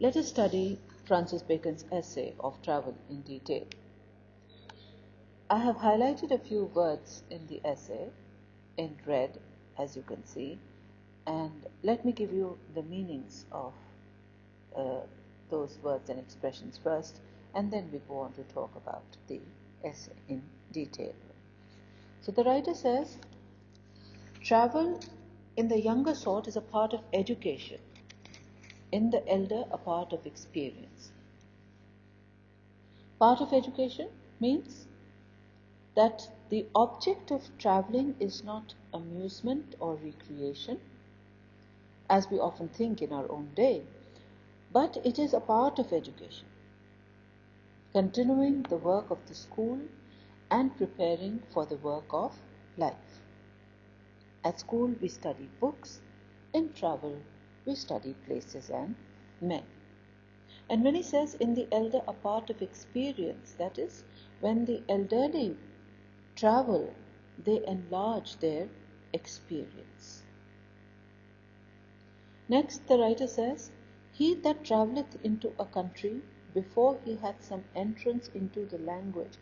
Let us study Francis Bacon's essay of travel in detail. I have highlighted a few words in the essay in red, as you can see, and let me give you the meanings of those words and expressions first, and then we go on to talk about the essay in detail. So the writer says, travel in the younger sort is a part of education, in the elder a part of experience. Part of education means that the object of traveling is not amusement or recreation, as we often think in our own day, but it is a part of education, continuing the work of the school and preparing for the work of life. At school we study books, in travel we study places and men. And when he says in the elder a part of experience, that is, when the elderly travel, they enlarge their experience. Next, the writer says, he that travelleth into a country before he hath some entrance into the language.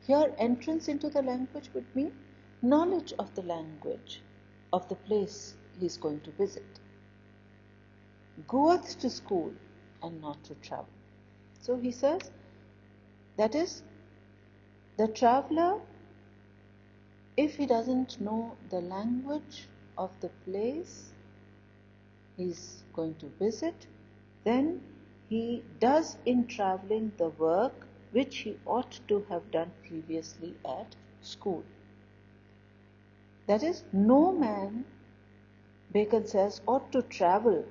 Here, entrance into the language would mean knowledge of the language of the place he is going to visit. Goeth to school and not to travel. So he says, that is, the traveller, if he doesn't know the language of the place he's going to visit, then he does in travelling the work which he ought to have done previously at school. That is, no man, Bacon says, ought to travel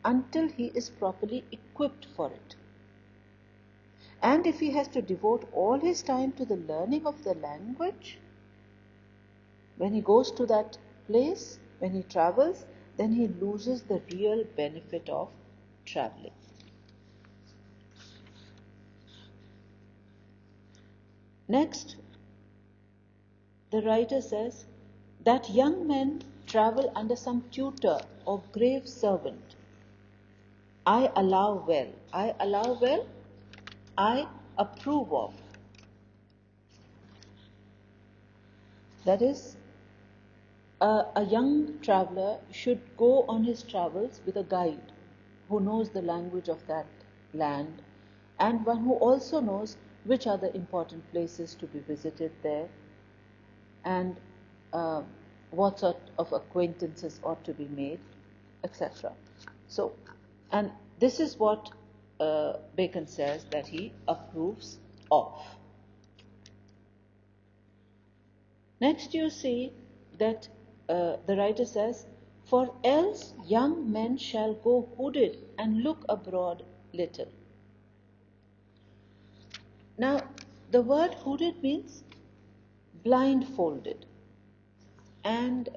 until he is properly equipped for it. And if he has to devote all his time to the learning of the language, when he goes to that place, when he travels, then he loses the real benefit of traveling. Next, the writer says that young men travel under some tutor or grave servant. I allow well. I allow well, I approve of. That is, a young traveller should go on his travels with a guide who knows the language of that land and one who also knows which are the important places to be visited there and what sort of acquaintances ought to be made, etc. So, and this is what Bacon says that he approves of. Next you see that the writer says, for else young men shall go hooded and look abroad little. Now, the word hooded means blindfolded, and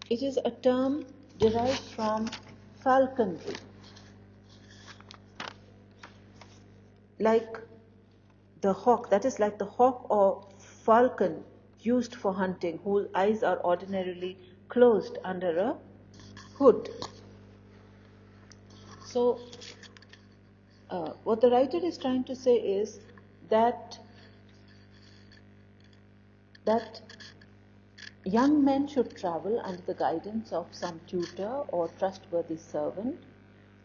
it is a term derived from falconry. Like the hawk, that is like the hawk or falcon used for hunting, whose eyes are ordinarily closed under a hood. So, what the writer is trying to say is that young men should travel under the guidance of some tutor or trustworthy servant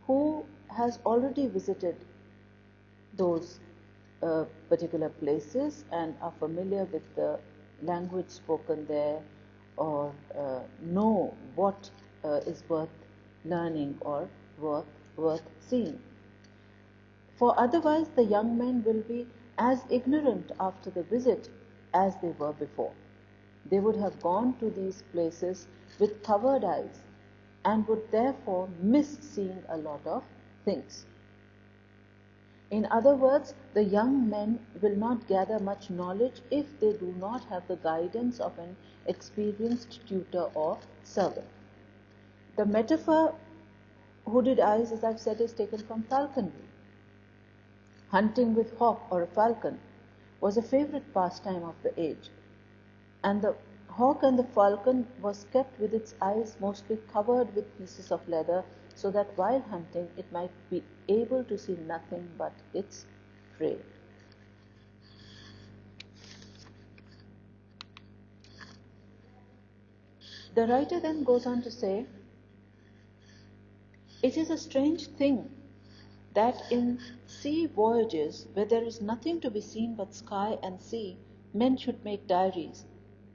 who has already visited those particular places and are familiar with the language spoken there or know what is worth learning or worth seeing. For otherwise the young men will be as ignorant after the visit as they were before. They would have gone to these places with covered eyes and would therefore miss seeing a lot of things. In other words, the young men will not gather much knowledge if they do not have the guidance of an experienced tutor or servant. The metaphor hooded eyes, as I've said, is taken from falconry. Hunting with hawk or a falcon was a favorite pastime of the age, and the hawk and the falcon was kept with its eyes mostly covered with pieces of leather so that while hunting it might be able to see nothing but its prey. The writer then goes on to say, "It is a strange thing that in sea voyages, where there is nothing to be seen but sky and sea, men should make diaries,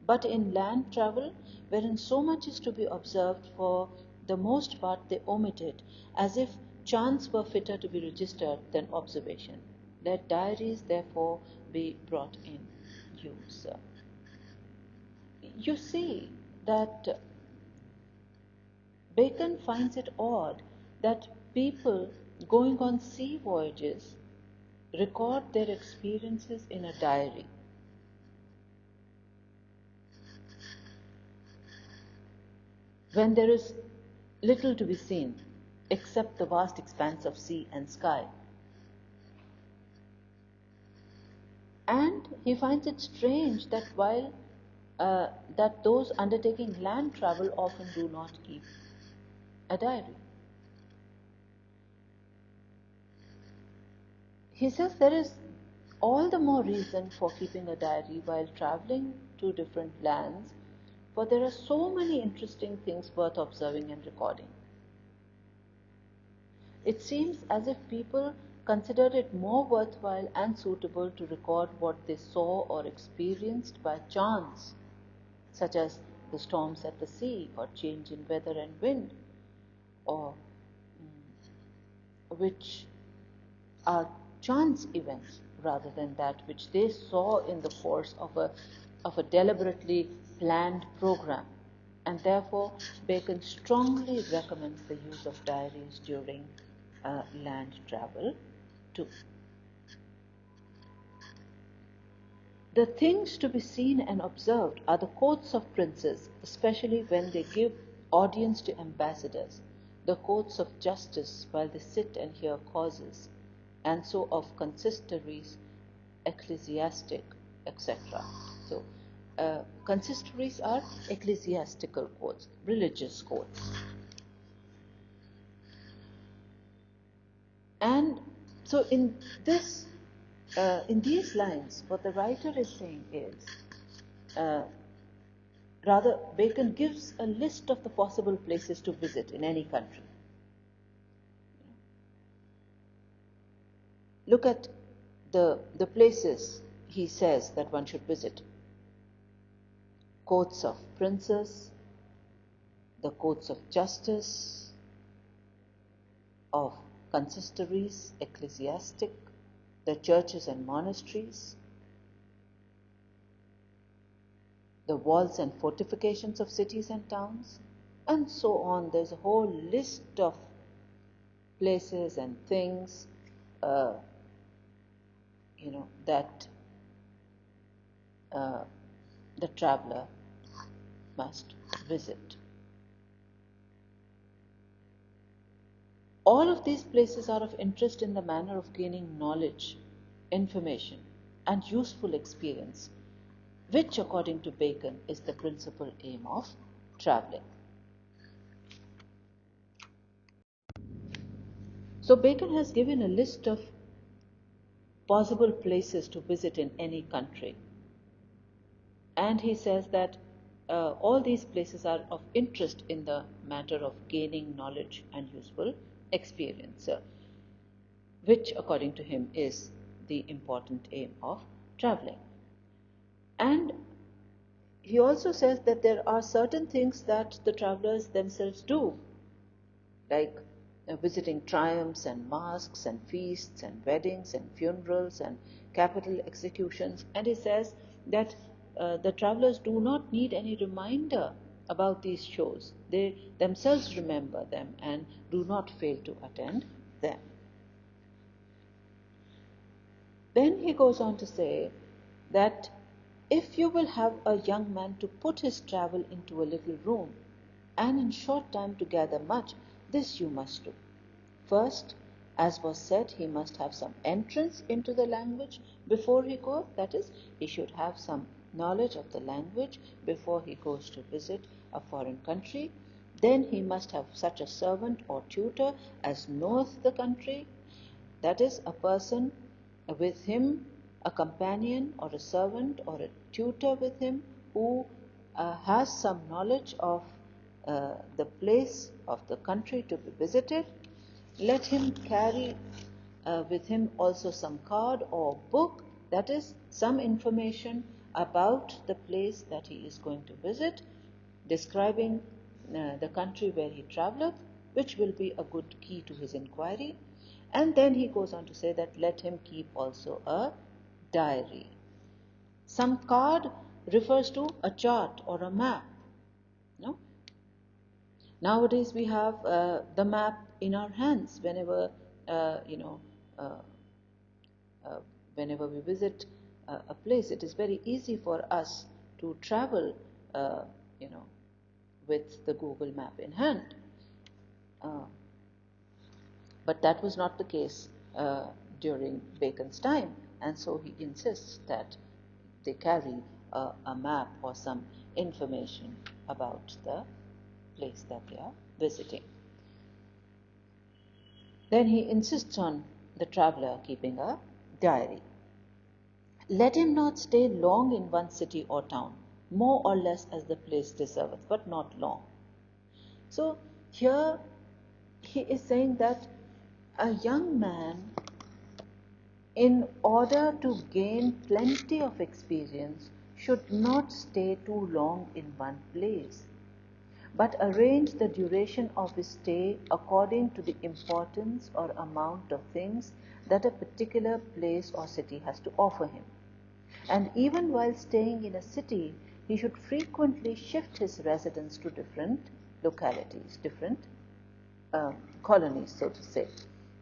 but in land travel, wherein so much is to be observed, for the most part they omit it, as if chance were fitter to be registered than observation. Let diaries therefore be brought in use." You see that Bacon finds it odd that people going on sea voyages record their experiences in a diary. When there is little to be seen except the vast expanse of sea and sky. And he finds it strange that that those undertaking land travel often do not keep a diary. He says there is all the more reason for keeping a diary while traveling to different lands, for there are so many interesting things worth observing and recording. It seems as if people consider it more worthwhile and suitable to record what they saw or experienced by chance, such as the storms at the sea or change in weather and wind, or which are chance events rather than that which they saw in the course of a deliberately planned program. And therefore, Bacon strongly recommends the use of diaries during land travel too. The things to be seen and observed are the courts of princes, especially when they give audience to ambassadors, the courts of justice while they sit and hear causes, and so of consistories, ecclesiastic, etc. So, consistories are ecclesiastical courts, religious courts. And so in these lines, what the writer is saying is, rather, Bacon gives a list of the possible places to visit in any country. Look at the places he says that one should visit. Courts of princes, the courts of justice, of consistories, ecclesiastic, the churches and monasteries, the walls and fortifications of cities and towns, and so on. There's a whole list of places and things, that the traveler must visit. All of these places are of interest in the manner of gaining knowledge, information, and useful experience, which, according to Bacon, is the principal aim of traveling. So Bacon has given a list of possible places to visit in any country. And he says that all these places are of interest in the matter of gaining knowledge and useful experience, which, according to him, is the important aim of traveling. And he also says that there are certain things that the travelers themselves do, like visiting triumphs and masques and feasts and weddings and funerals and capital executions. And he says that the travelers do not need any reminder about these shows. They themselves remember them and do not fail to attend them. Then he goes on to say that if you will have a young man to put his travel into a little room, and in short time to gather much, this you must do. First, as was said, he must have some entrance into the language before he goes. That is, he should have some knowledge of the language before he goes to visit a foreign country. then he must have such a servant or tutor as knoweth the country, that is, a person with him, a companion or a servant or a tutor with him who has some knowledge of the place of the country to be visited. Let him carry with him also some card or book, that is, some information about the place that he is going to visit, describing the country where he travelleth, which will be a good key to his inquiry. And then he goes on to say that let him keep also a diary. Some card refers to a chart or a map. No? Nowadays we have the map in our hands whenever whenever we visit a place. It is very easy for us to travel, with the Google map in hand. But that was not the case during Bacon's time, and so he insists that they carry a map or some information about the place that they are visiting. Then he insists on the traveller keeping a diary. Let him not stay long in one city or town, more or less as the place deserveth, but not long. So here he is saying that a young man, in order to gain plenty of experience, should not stay too long in one place, but arrange the duration of his stay according to the importance or amount of things that a particular place or city has to offer him. And even while staying in a city, he should frequently shift his residence to different localities, different colonies, so to say.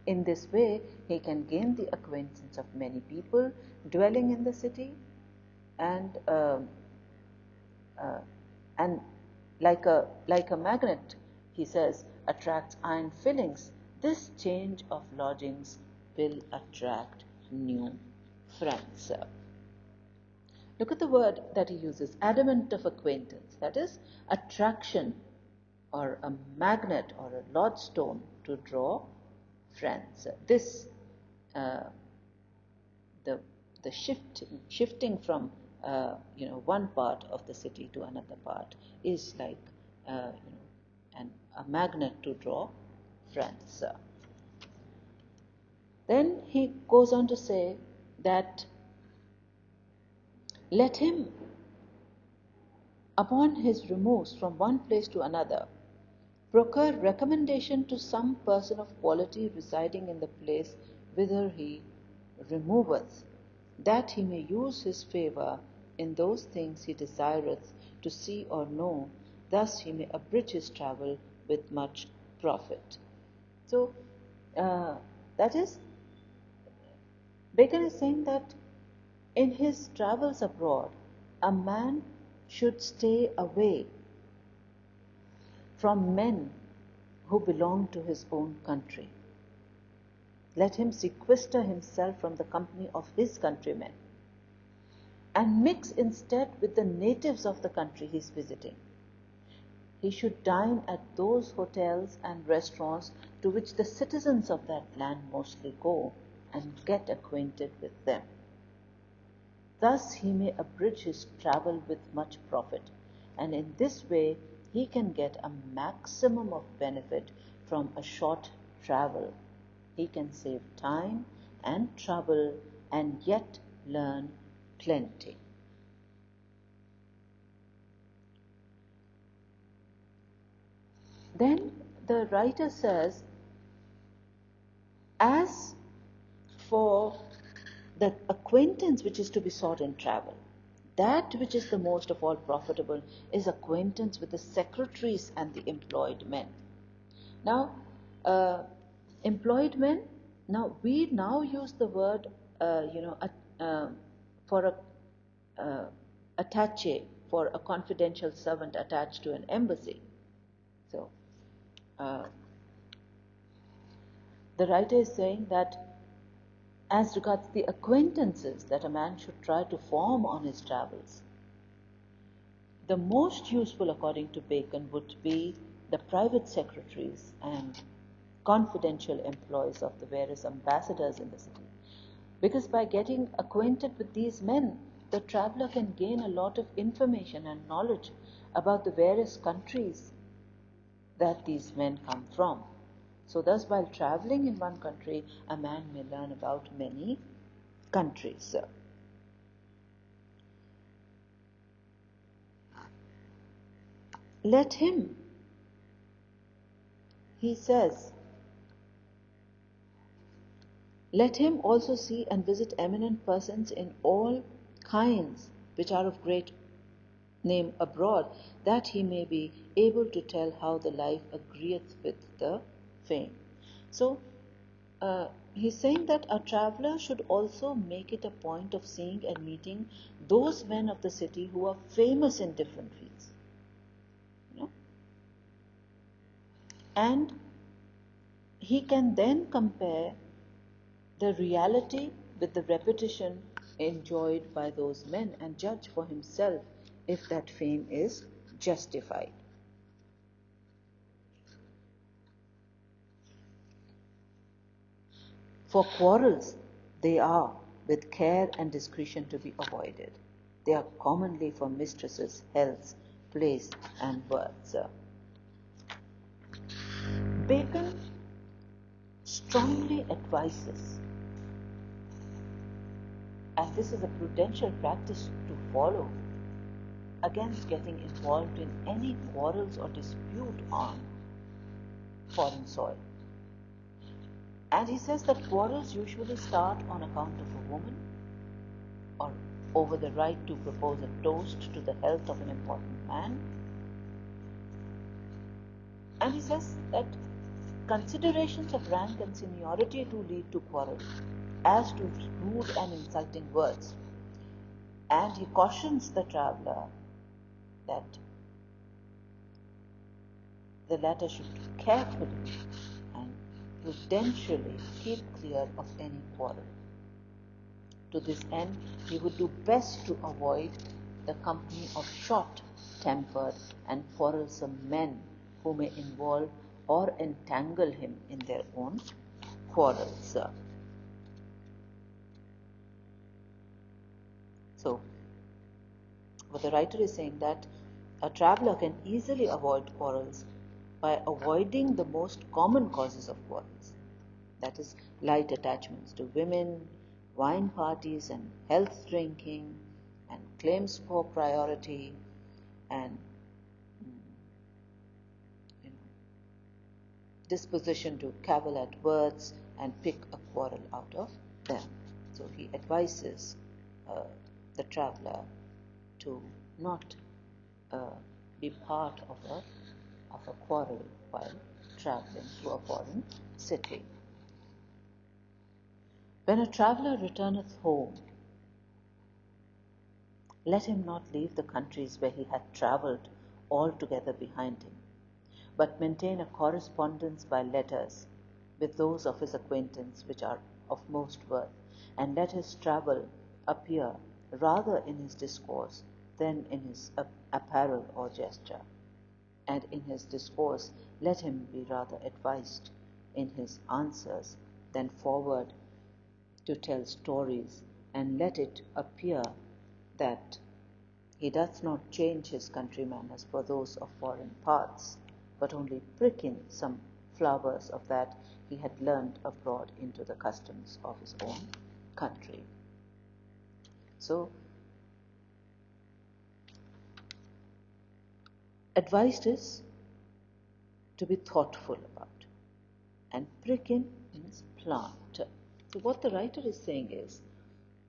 In this way, he can gain the acquaintance of many people dwelling in the city, and like a magnet, he says, attracts iron fillings. This change of lodgings will attract new friends. Look at the word that he uses, adamant of acquaintance. That is, attraction, or a magnet or a lodestone to draw friends. This, the shifting from one part of the city to another part is like a magnet to draw friends. Then he goes on to say that let him, upon his removes from one place to another, procure recommendation to some person of quality residing in the place whither he removeth, that he may use his favour in those things he desireth to see or know, thus he may abridge his travel with much profit. So, that is, Bacon is saying that in his travels abroad, a man should stay away from men who belong to his own country. Let him sequester himself from the company of his countrymen and mix instead with the natives of the country he is visiting. He should dine at those hotels and restaurants to which the citizens of that land mostly go, and get acquainted with them. Thus he may abridge his travel with much profit, and in this way he can get a maximum of benefit from a short travel. He can save time and trouble and yet learn plenty. Then the writer says, as for the acquaintance which is to be sought in travel, that which is the most of all profitable is acquaintance with the secretaries and the employed men. Now, employed men, now we now use the word, for a attaché, for a confidential servant attached to an embassy. So, the writer is saying that as regards the acquaintances that a man should try to form on his travels, the most useful, according to Bacon, would be the private secretaries and confidential employees of the various ambassadors in the city. Because by getting acquainted with these men, the traveler can gain a lot of information and knowledge about the various countries that these men come from. So thus, while traveling in one country, a man may learn about many countries. Let him, he says, let him also see and visit eminent persons in all kinds which are of great name abroad, that he may be able to tell how the life agreeth with the fame. So, he's saying that a traveler should also make it a point of seeing and meeting those men of the city who are famous in different fields. You know? And he can then compare the reality with the repetition enjoyed by those men and judge for himself if that fame is justified. For quarrels, they are, with care and discretion, to be avoided. They are commonly for mistresses, health, place, and words. Bacon strongly advises, and this is a prudential practice to follow, against getting involved in any quarrels or dispute on foreign soil. And he says that quarrels usually start on account of a woman or over the right to propose a toast to the health of an important man. And he says that considerations of rank and seniority do lead to quarrels, as do rude and insulting words. And he cautions the traveler that the latter should carefully and prudentially keep clear of any quarrel. To this end, he would do best to avoid the company of short-tempered and quarrelsome men who may involve or entangle him in their own quarrels. So, what the writer is saying that a traveler can easily avoid quarrels by avoiding the most common causes of quarrels, that is, light attachments to women, wine parties and health drinking, and claims for priority, and disposition to cavil at words and pick a quarrel out of them. So he advises the traveler to not be part of a quarrel while traveling to a foreign city. When a traveler returneth home, let him not leave the countries where he hath travelled altogether behind him, but maintain a correspondence by letters with those of his acquaintance which are of most worth, and let his travel appear rather in his discourse than in his apparel or gesture. And in his discourse let him be rather advised in his answers than forward to tell stories, and let it appear that he doth not change his country manners for those of foreign parts, but only prick in some flowers of that he had learned abroad into the customs of his own country. So, advised is to be thoughtful about, and prick in means plant. So what the writer is saying is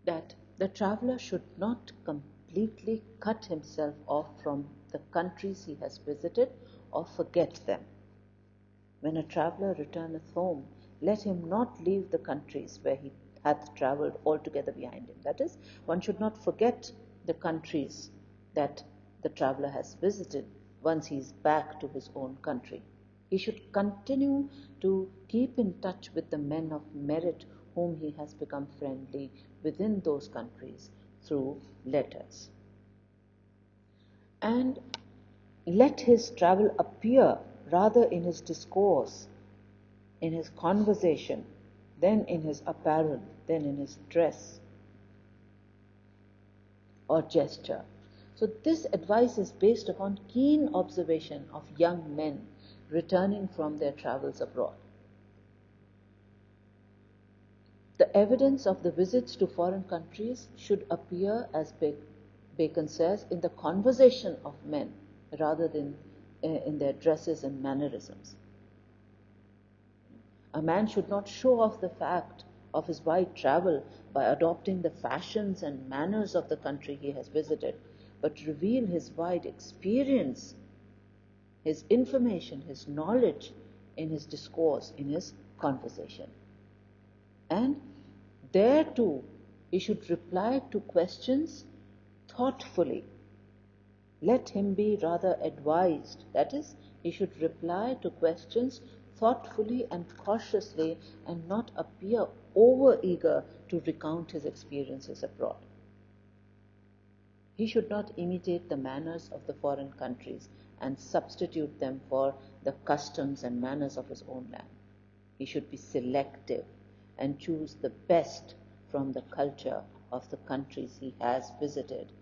that the traveler should not completely cut himself off from the countries he has visited or forget them. When a traveler returneth home, let him not leave the countries where he hath travelled altogether behind him. That is, one should not forget the countries that the traveler has visited once he is back to his own country. He should continue to keep in touch with the men of merit whom he has become friendly within those countries through letters. And let his travel appear rather in his discourse, in his conversation, than in his apparel, than in his dress or gesture. So this advice is based upon keen observation of young men returning from their travels abroad. The evidence of the visits to foreign countries should appear, as Bacon says, in the conversation of men rather than in their dresses and mannerisms. A man should not show off the fact of his wide travel by adopting the fashions and manners of the country he has visited, but reveal his wide experience, his information, his knowledge in his discourse, in his conversation. And there too, he should reply to questions thoughtfully. Let him be rather advised. That is, he should reply to questions thoughtfully and cautiously and not appear over-eager to recount his experiences abroad. He should not imitate the manners of the foreign countries and substitute them for the customs and manners of his own land. He should be selective and choose the best from the culture of the countries he has visited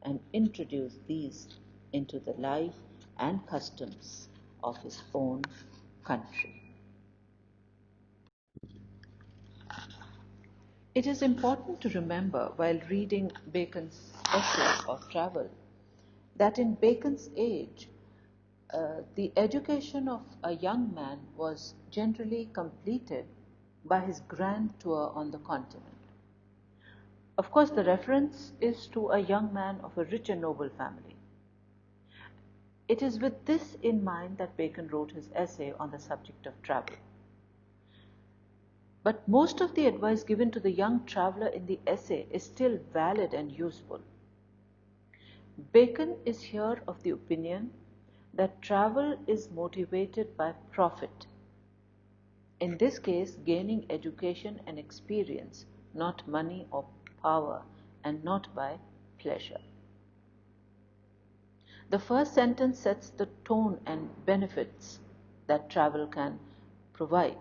and introduce these into the life and customs of his own country. It is important to remember while reading Bacon's essays of travel that in Bacon's age, the education of a young man was generally completed by his grand tour on the continent. Of course, the reference is to a young man of a rich and noble family. It is with this in mind that Bacon wrote his essay on the subject of travel. But most of the advice given to the young traveler in the essay is still valid and useful. Bacon is here of the opinion that travel is motivated by profit. In this case, gaining education and experience, not money or power, and not by pleasure. The first sentence sets the tone and benefits that travel can provide.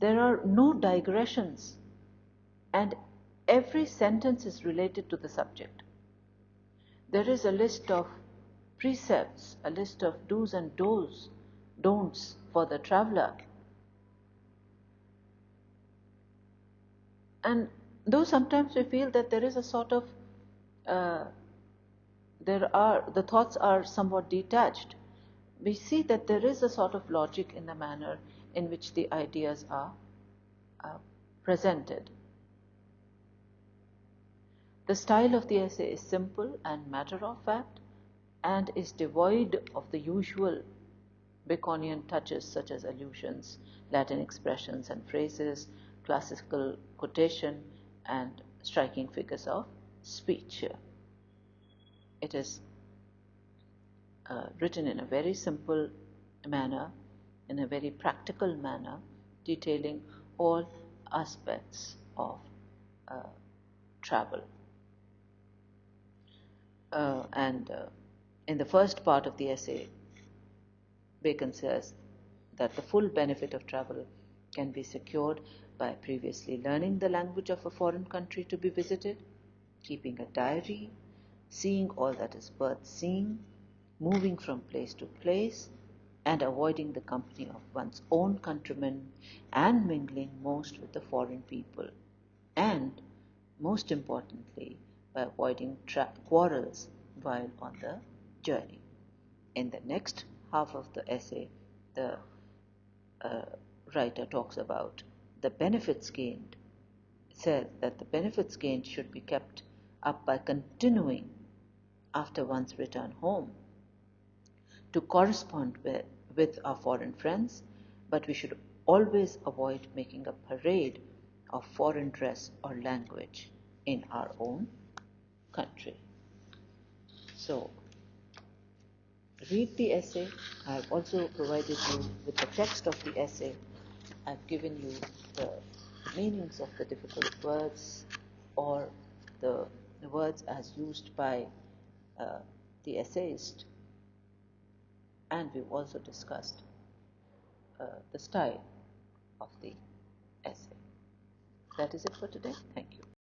There are no digressions, and every sentence is related to the subject. There is a list of precepts, a list of do's and don'ts for the traveler. And though sometimes we feel that there is a sort of, the thoughts are somewhat detached, we see that there is a sort of logic in the manner in which the ideas are presented. The style of the essay is simple and matter of fact and is devoid of the usual Baconian touches such as allusions, Latin expressions and phrases, classical quotation, and striking figures of speech. It is written in a very simple manner, in a very practical manner, detailing all aspects of travel. In the first part of the essay, Bacon says that the full benefit of travel can be secured by previously learning the language of a foreign country to be visited, keeping a diary, seeing all that is worth seeing, moving from place to place, and avoiding the company of one's own countrymen and mingling most with the foreign people, and most importantly, by avoiding quarrels while on the journey. In the next half of the essay, the writer talks about the benefits gained. It says that the benefits gained should be kept up by continuing after one's return home to correspond with our foreign friends, but we should always avoid making a parade of foreign dress or language in our own country. So, read the essay. I have also provided you with the text of the essay. I've given you the meanings of the difficult words or the words as used by the essayist. and we've also discussed the style of the essay. That is it for today. Thank you.